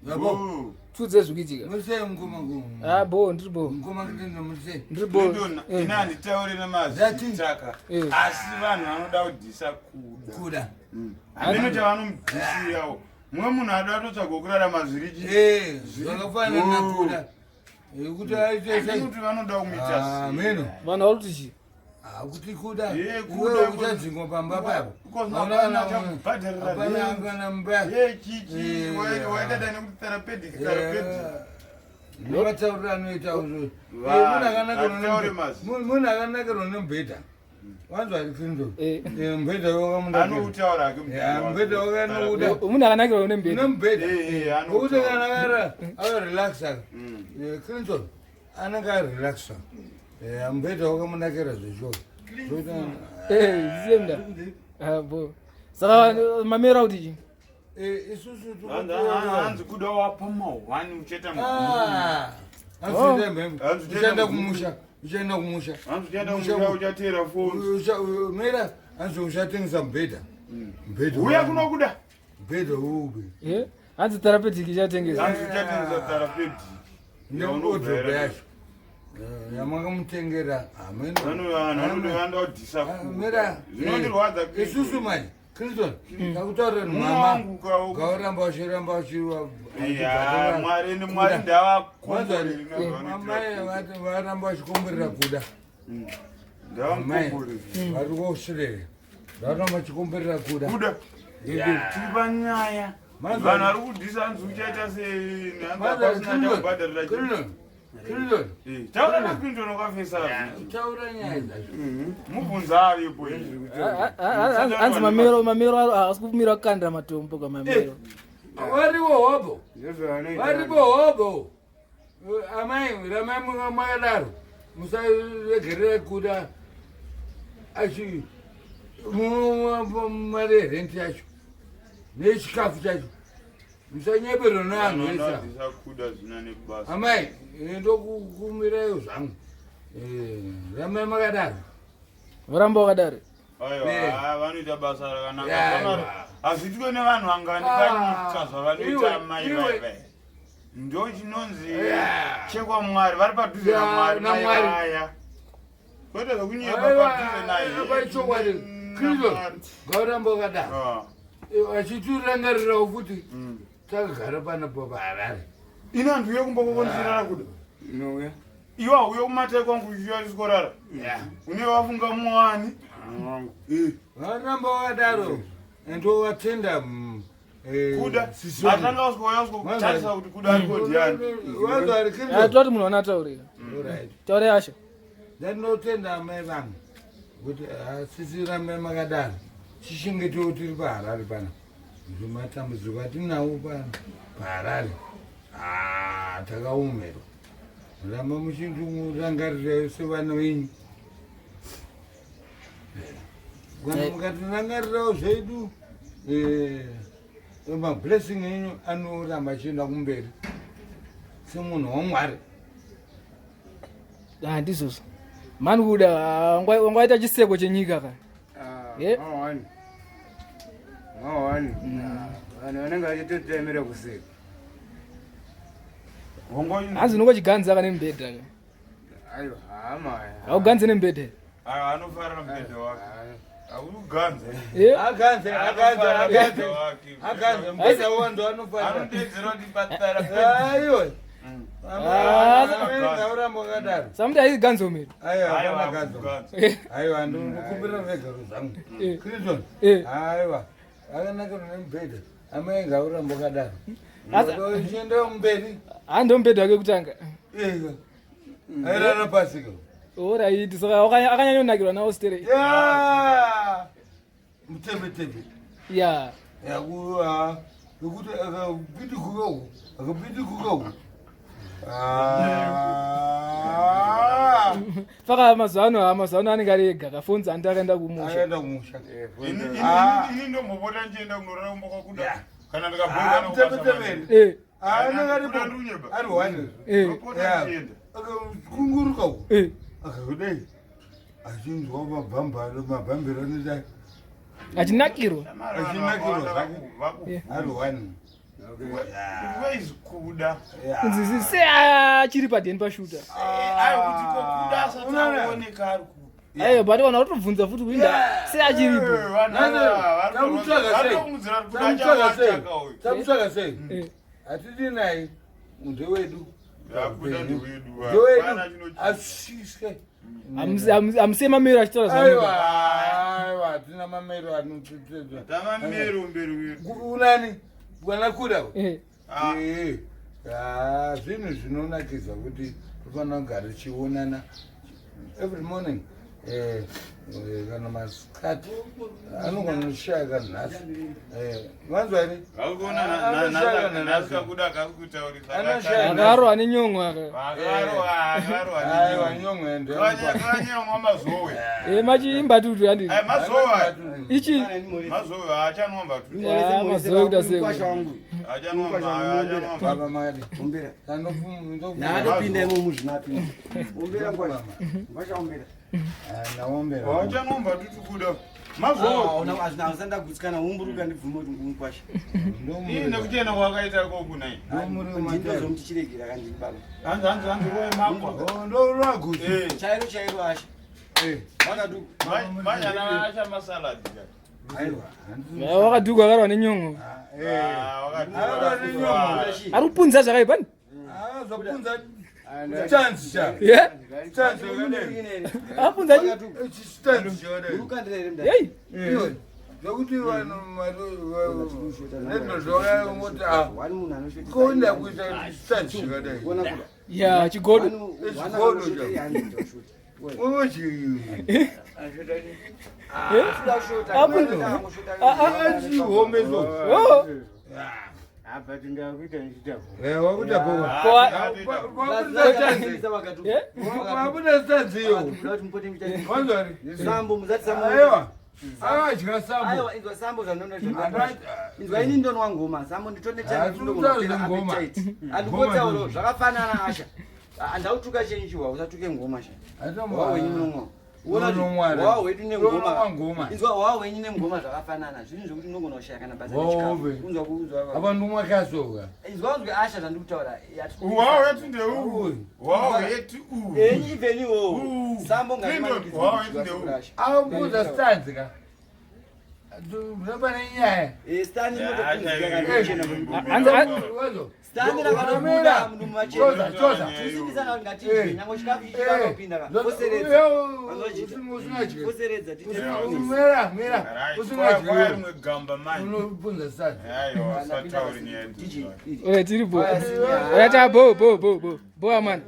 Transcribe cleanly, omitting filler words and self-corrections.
Yabo. Tudze zvikiitika. Muse ngoma ngoma. Ah bo ndiri bo. Ngoma ndino muse. Ndiri bo. Inani tauri namazi taka. Asi vanhu vanoda kudhisa kuda. Hameno chavanomudhisiyawo. Mumwe munhu adatotsa gokurara mazvirichi. Zvakafanana nakuda. Kuti aite kuti vanoda kumita. Ameno. Vanhu vari kuti chi? Kuti kuda. Kuda kuchadzingwa pamba papo. Apana mbare. Chichi waidada nekuti therapeutic. Ndivataurira anoita uzvo. Munhu akanakirwa nemubhedha. Wanzwa Arikumama. Mubhedha wakamunda. Anoutaura ake. Mubhedha wakanokuda. Munhu akanakirwa nemubhedha. Nemubhedha. Ngokuti kana akarelaxa. Clinton anenge arelaxa. Mubhedha wakamunakira zvizvo. Zimda. Bo. Saka mamera kuti chi? Isusu Hanzi kuda wapa mahwani ucheta uchaenda kumusha. Uchaenda kumusha. Uchatera foni. Mera hanzi uchatengesa mubhedha. Mubhedha. Uya kuno kuda. Mubhedha ube. Hanzi therapeutic ichatengesa. Hanzi uchatengesa therapeutic. Neodrobe yacho. Yamangamutengera. Mera. Isusu manje. Clinton, takutaurira mama gauramba uchiramba Mwari ndava varamba vachikomborera kuda. Vari kousirere varamba vachikomborera kuda. Tiri panyaya vanhu vari kudhisa hanzi uchaita seabhadharira taura napinto nokafesa taura nyaya dzacho mubvunza aripo hanzi mamero haasi kumira kukandira matombo kwamamero varipo hobo amai ramai makadaro musaregerere kuda achi mari yerenti yacho nechikafu chacho musanyebero nevanhu esa amai ndokukumirayo zvangu ramai makadaro voramba wakadaro vanoita basa rakanaka hazvitwe nevanhu vanganika zvavanoita mai vaivai ndo chinonzi chekwa mwari vari padhuze namwari aya kwete zvokunyeba padhuze naye kristo ngauramba wakadaro achitirangarirawo kuti takagara panapo paharare ino antu uye kumbokokonisirara kuda iwa uye kumatai kwangu uchiwariskorara une wafunga muwani varamba wakadaro ndowatenda kuda atanga usikotarisa kuti kuda arikodhiani toti munhu anataurira taure yasho ndandinotenda amai vangu kuti sisi ramai makadaro chichengetewo tiri paharare pana zvimatambudziko atinawo paharare takaumerwa ramba muchindirangarira sevana venyu kana mukatirangarirawo zvedu mablessing enyu anoramba achienda kumberi semunhu wamwari handizvozvo mani kuda wangaita chiseko chenyika kana mawani vanhu vanenge vachitotemera kuseka hanzi unongochiganza kana nemubhedha aiwa hama hauganze nemubhedha anofarira mubhedha wake auganze mubhedha wando anofarira aiwa samuti aiganza umiri aiwa ndikumbirira vegaro zvangu Clinton aiwa akanakirwa nemubhedha amai ngauramba wakadaro chiendawo mberi hando mubhedha wake kutanga airara pasika oraiti saka akanyanyonakirwa nawo sterei mutembetembe ya yekuti akapitikukawo faka mazuva ano anenge ari ega kafonza andi akaenda kumusha ini ndombopota nchienda kunorara kumba kwakuda kana ndikabhoimutembetembe ari wani kungurukawo akakudai achinzwa mabhambero anoita achinakirwa zvake ari wani Where is Kuda? Kunzi seachiri padeni pashuta. Kuti Kuda asataoneka ari ku. Ayo bado vanotobvunza futi kuinda seachiripo. Tamutsvaga sei? Hatidi naye munhu wedu. Ashiswe. Amuse mamero achitaura zvamuda. Aiwa, tina mamero anotetedza. Tamamero mberi wedu. Unani? Bwana Kuda. Zvinhu zvinonakidza kuti tofanira kugara tichionana every morning. Kana masikati anogona kushaya kanhasi. Mwanzwa here? Akarohwa nenyon'go aka. Aiwa, nyon'go ende. Machiimba tutu handiti. Ichi mazowe kuda seko. Baba Madi. Naadopinda imo muzvinapinda. Umbera kwacho. Vachaombera. Naombera. Wachanomba tutu Kuda. Azvinazanda gutsikana umburuka ndibvume kuti ngumkwasha. Nekuchena kwakaita kokunai. Ndindozomuti chiregera kandini baba. Hanzi roe makwa. Ndorwaguti. Chairo asha. Manyana acha masaladi. Wakaduka akarohwa nenyon'go. Arikupunza zvakaipa ni? Zopunza chanzi cha. Chanzi wakadai. Apunza chi? Chanzi wakadai. Yei. Zokuti vanhu nezvozvakangoti kuenda kuita chanzi wakadai. Ya chigodo. Chigodo cha. Uchi. Homezo. Apa tingakuita nechitafu. Wakuita poa. Wakuita chanziyo. Mwanzo Sambo muzati sambo. aiwa. Adya sambo. Aiwa inzwa sambo zvanona zvakadai. Inzwa ini ndonwa ngoma sambo nditone chani ndongona appetite. Andikotsauro zvakafanana asha. Andautuka chenjiwa usatuke ngoma sha. Wawe ini munonwa. Wawe wedu nengoma. Inzwa wawe wenyi nengoma zvakafanana. Zvinhu zvokuti ndongona kushaya kana basa rechikafu. Unzwa kuuzwa. Apa ndumwa kasoka. Inzwa unzwe asha zvandikutaura. Wawe yetu ndeu. Wawe yetu u. Enyi veniwo. Sambo ngaimanikizwa. Wawe yetu ndeu. Aubuza stanzi ka. Ndaba nenyaya. Stani ndokuzikana Wazo. Stani rakatobuda munhu machena. Chodza. Tusindisana ngati nyango chikafu chikapinda ka. Poseredza. Poseredza Mira. Usingadyi mwegamba manje. Unobvunza stanzi. Aiwa, satauri nyedu. Tiripo. Bo amani.